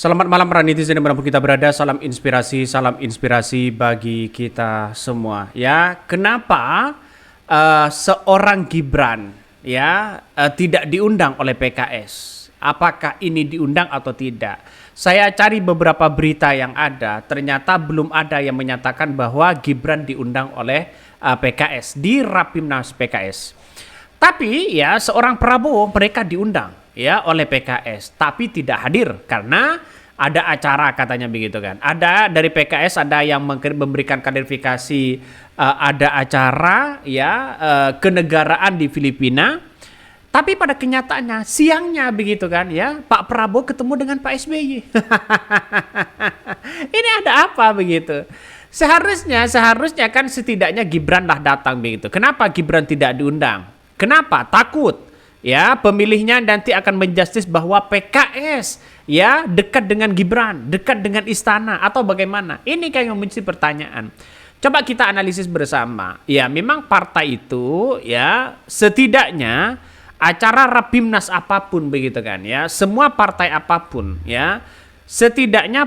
Selamat malam para netizen dimanapun kita berada, salam inspirasi bagi kita semua. Ya, kenapa seorang Gibran tidak diundang oleh PKS? Apakah ini diundang atau tidak? Saya cari beberapa berita yang ada, ternyata belum ada yang menyatakan bahwa Gibran diundang oleh PKS di Rapimnas PKS. Tapi ya seorang Prabowo mereka diundang ya oleh PKS tapi tidak hadir karena ada acara katanya begitu kan. Ada dari PKS ada yang memberikan klarifikasi ada acara kenegaraan di Filipina. Tapi pada kenyataannya siangnya begitu kan ya Pak Prabowo ketemu dengan Pak SBY. Ini ada apa begitu? Seharusnya kan setidaknya Gibran lah datang begitu. Kenapa Gibran tidak diundang? Kenapa? Takut ya pemilihnya nanti akan menjustis bahwa PKS ya dekat dengan Gibran, dekat dengan istana atau bagaimana? Ini kayak menjadi pertanyaan. Coba kita analisis bersama. Ya, memang partai itu ya setidaknya acara Rapimnas apapun begitu kan ya, semua partai apapun ya, setidaknya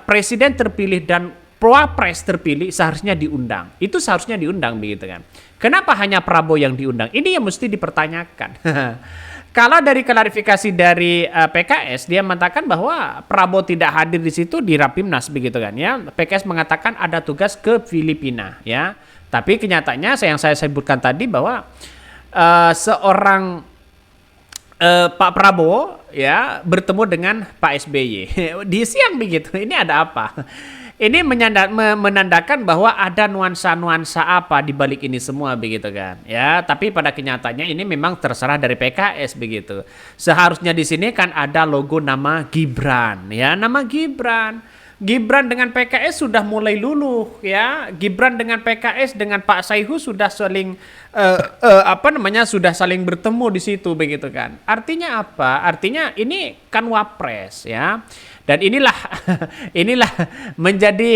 presiden terpilih dan Wapres terpilih seharusnya diundang. Itu seharusnya diundang begitu kan. Kenapa hanya Prabowo yang diundang? Ini yang mesti dipertanyakan. Kalau dari klarifikasi dari PKS dia mengatakan bahwa Prabowo tidak hadir di situ di Rapimnas begitu kan ya. PKS mengatakan ada tugas ke Filipina ya. Tapi kenyataannya yang saya sebutkan tadi bahwa seorang Pak Prabowo ya bertemu dengan Pak SBY di siang begitu. Ini ada apa? Ini menandakan bahwa ada nuansa-nuansa apa di balik ini semua begitu kan. Ya, tapi pada kenyataannya ini memang terserah dari PKS begitu. Seharusnya di sini kan ada logo nama Gibran ya, nama Gibran. Gibran dengan PKS sudah mulai luluh ya. Gibran dengan PKS dengan Pak Saihu sudah saling sudah saling bertemu di situ begitu kan. Artinya apa? Artinya ini kan Wapres ya. Dan inilah menjadi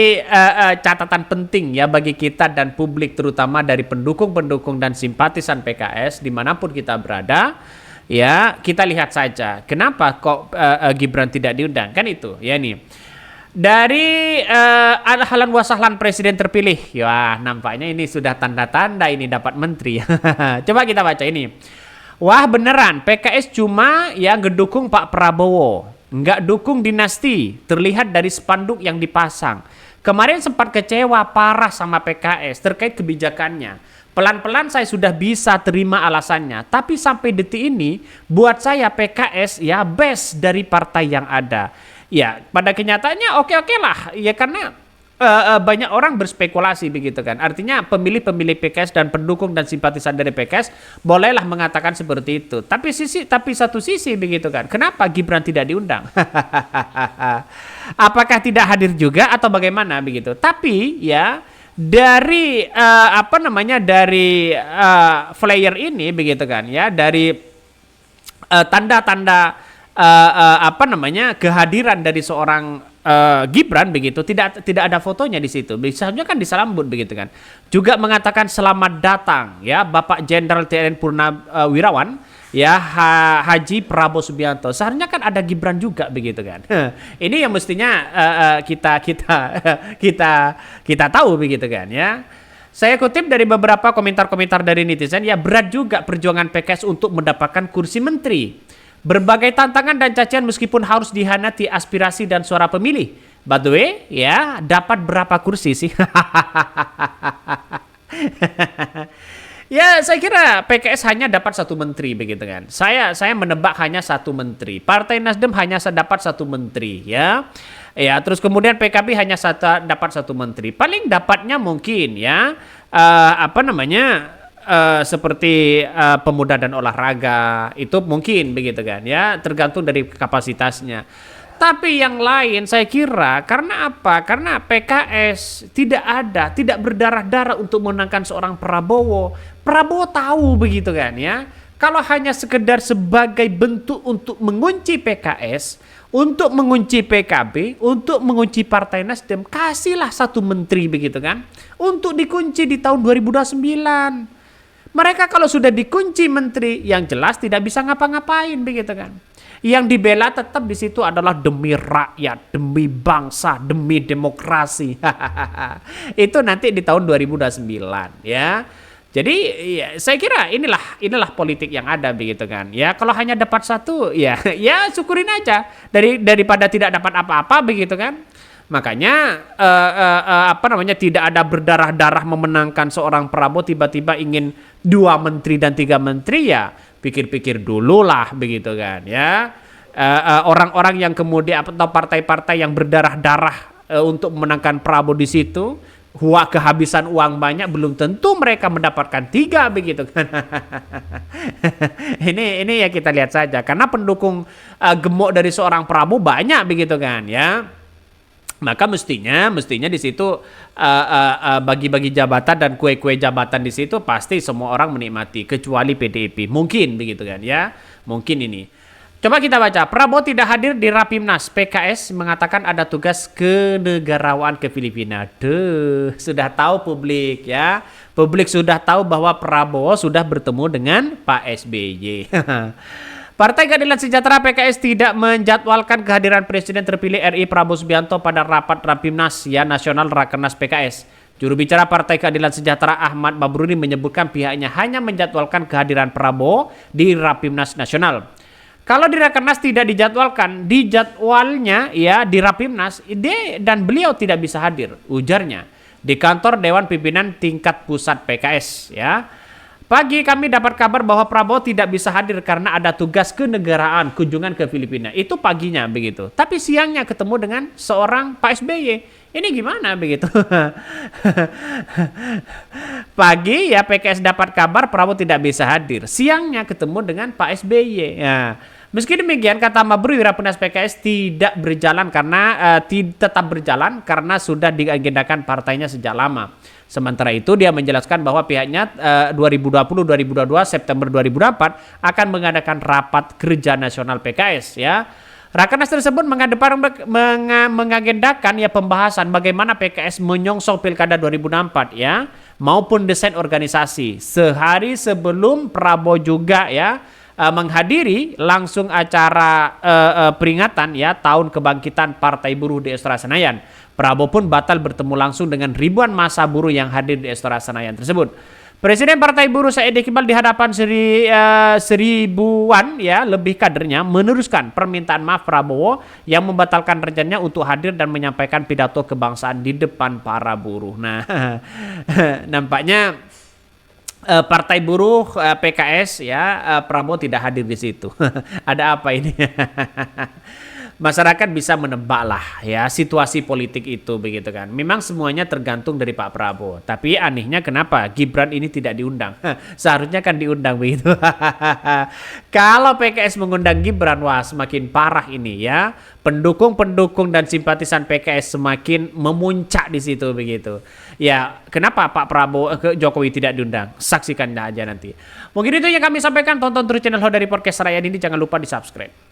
catatan penting ya bagi kita dan publik terutama dari pendukung-pendukung dan simpatisan PKS dimanapun kita berada. Ya kita lihat saja kenapa kok Gibran tidak diundang kan itu ya nih. Dari ahlan wa sahlan presiden terpilih, ya nampaknya ini sudah tanda-tanda ini dapat menteri. Coba kita baca ini. Wah beneran PKS cuma yang ngedukung Pak Prabowo, nggak dukung dinasti. Terlihat dari spanduk yang dipasang. Kemarin sempat kecewa parah sama PKS terkait kebijakannya. Pelan-pelan saya sudah bisa terima alasannya. Tapi sampai detik ini buat saya PKS ya best dari partai yang ada. Ya, pada kenyataannya oke-oke lah. Ya karena banyak orang berspekulasi begitu kan. Artinya pemilih-pemilih PKS dan pendukung dan simpatisan dari PKS bolehlah mengatakan seperti itu. Tapi satu sisi begitu kan. Kenapa Gibran tidak diundang? Apakah tidak hadir juga atau bagaimana begitu? Tapi ya dari dari flyer ini begitu kan ya, dari tanda-tanda kehadiran dari seorang Gibran begitu tidak ada fotonya di situ. Biasanya kan disalambut begitu kan. Juga mengatakan selamat datang ya Bapak Jenderal TNI Purnawirawan ya Haji Prabowo Subianto. Seharusnya kan ada Gibran juga begitu kan. Ini yang mestinya kita tahu begitu kan ya. Saya kutip dari beberapa komentar-komentar dari netizen ya, berat juga perjuangan PKS untuk mendapatkan kursi menteri. Berbagai tantangan dan cacian meskipun harus dihanati aspirasi dan suara pemilih. By the way, ya dapat berapa kursi sih? Ya saya kira PKS hanya dapat satu menteri begitu kan. Saya menebak hanya satu menteri. Partai Nasdem hanya dapat satu menteri ya. Ya terus kemudian PKB hanya dapat satu menteri. Paling dapatnya mungkin ya seperti pemuda dan olahraga itu mungkin begitu kan ya, tergantung dari kapasitasnya. Tapi yang lain saya kira karena apa? Karena PKS tidak berdarah-darah untuk memenangkan seorang Prabowo. Prabowo tahu begitu kan ya. Kalau hanya sekedar sebagai bentuk untuk mengunci PKS, untuk mengunci PKB, untuk mengunci Partai Nasdem, kasihlah satu menteri begitu kan, untuk dikunci di tahun 2029. Mereka kalau sudah dikunci menteri yang jelas tidak bisa ngapa-ngapain begitu kan. Yang dibela tetap di situ adalah demi rakyat, demi bangsa, demi demokrasi. Itu nanti di tahun 2029 ya. Jadi ya, saya kira inilah politik yang ada begitu kan. Ya kalau hanya dapat satu ya ya syukurin aja daripada tidak dapat apa-apa begitu kan. Makanya apa namanya tidak ada berdarah-darah memenangkan seorang Prabowo tiba-tiba ingin 2 menteri dan 3 menteri ya pikir-pikir dulu lah begitu kan ya. Orang-orang yang kemudian atau partai-partai yang berdarah-darah untuk memenangkan Prabowo di situ kehabisan uang banyak belum tentu mereka mendapatkan 3 begitu kan. ini ya kita lihat saja karena pendukung gemuk dari seorang Prabowo banyak begitu kan ya. Maka mestinya di situ bagi-bagi jabatan dan kue-kue jabatan di situ pasti semua orang menikmati kecuali PDIP. Mungkin begitu kan ya. Mungkin ini. Coba kita baca, Prabowo tidak hadir di Rapimnas, PKS mengatakan ada tugas kenegarawan ke Filipina. Sudah tahu publik ya. Publik sudah tahu bahwa Prabowo sudah bertemu dengan Pak SBY. Partai Keadilan Sejahtera PKS tidak menjadwalkan kehadiran Presiden terpilih RI Prabowo Subianto pada rapat Rapimnas ya Nasional Rakernas PKS. Juru bicara Partai Keadilan Sejahtera Ahmad Babruni menyebutkan pihaknya hanya menjadwalkan kehadiran Prabowo di Rapimnas Nasional. Kalau di Rakernas tidak dijadwalkan, di jadwalnya ya di Rapimnas, dia dan beliau tidak bisa hadir, ujarnya di kantor Dewan Pimpinan tingkat pusat PKS ya. Pagi kami dapat kabar bahwa Prabowo tidak bisa hadir karena ada tugas kenegaraan kunjungan ke Filipina. Itu paginya begitu. Tapi siangnya ketemu dengan seorang Pak SBY. Ini gimana begitu? Pagi ya PKS dapat kabar Prabowo tidak bisa hadir. Siangnya ketemu dengan Pak SBY. Ya. Meski demikian kata Mabruri Rapimnas PKS tidak berjalan karena tetap berjalan karena sudah diagendakan partainya sejak lama. Sementara itu dia menjelaskan bahwa pihaknya 2020-2022 September 2024 akan mengadakan rapat kerja nasional PKS ya. Rakernas tersebut mengagendakan ya pembahasan bagaimana PKS menyongsong Pilkada 2024 ya maupun desain organisasi. Sehari sebelum Prabowo juga ya menghadiri langsung acara peringatan ya tahun kebangkitan Partai Buruh di Istora Senayan. Prabowo pun batal bertemu langsung dengan ribuan massa buruh yang hadir di Istora Senayan tersebut. Presiden Partai Buruh Said Iqbal di hadapan seribuan ya lebih kadernya meneruskan permintaan maaf Prabowo yang membatalkan rencananya untuk hadir dan menyampaikan pidato kebangsaan di depan para buruh. Nah, nampaknya Partai Buruh PKS ya Prabowo tidak hadir di situ. Ada apa ini? Masyarakat bisa menebak lah ya situasi politik itu begitu kan. Memang semuanya tergantung dari Pak Prabowo. Tapi anehnya kenapa Gibran ini tidak diundang? Seharusnya kan diundang begitu. Kalau PKS mengundang Gibran, wah semakin parah ini ya. Pendukung-pendukung dan simpatisan PKS semakin memuncak di situ begitu. Ya, kenapa Pak Prabowo Jokowi tidak diundang? Saksikan aja nanti. Mungkin itu yang kami sampaikan. Tonton terus channel Ho dari Podcast Rakyat ini, jangan lupa di-subscribe.